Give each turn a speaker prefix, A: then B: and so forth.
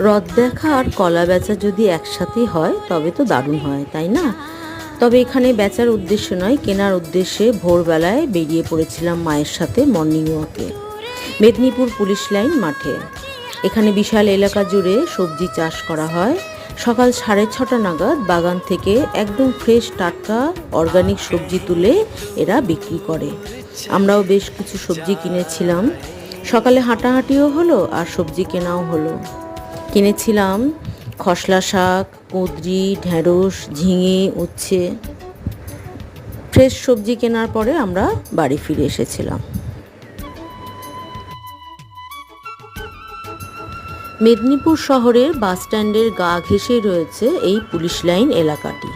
A: রথ দেখা আর কলা বেচা যদি একসাথেই হয় তবে তো দারুণ হয়, তাই না? তবে এখানে বেচার উদ্দেশ্য নয়, কেনার উদ্দেশ্যে ভোরবেলায় বেরিয়ে পড়েছিলাম মায়ের সাথে মর্নিং ওয়াকে মেদিনীপুর পুলিশ লাইন মাঠে। এখানে বিশাল এলাকা জুড়ে সবজি চাষ করা হয়। সকাল 6:30 নাগাদ বাগান থেকে একদম ফ্রেশ টাটকা অর্গানিক সবজি তুলে এরা বিক্রি করে। আমরাও বেশ কিছু সবজি কিনেছিলাম। সকালে হাঁটাহাঁটিও হলো আর সবজি কেনাও হলো। কিনেছিলাম খসলা শাক, কুঁদরি, ঢেঁড়স, ঝিঙে, উচ্ছে। ফ্রেশ সবজি কেনার পরে আমরা বাড়ি ফিরে এসেছিলাম। মেদিনীপুর শহরের বাস স্ট্যান্ডের গা ঘেঁষেই রয়েছে এই পুলিশ লাইন এলাকাটি।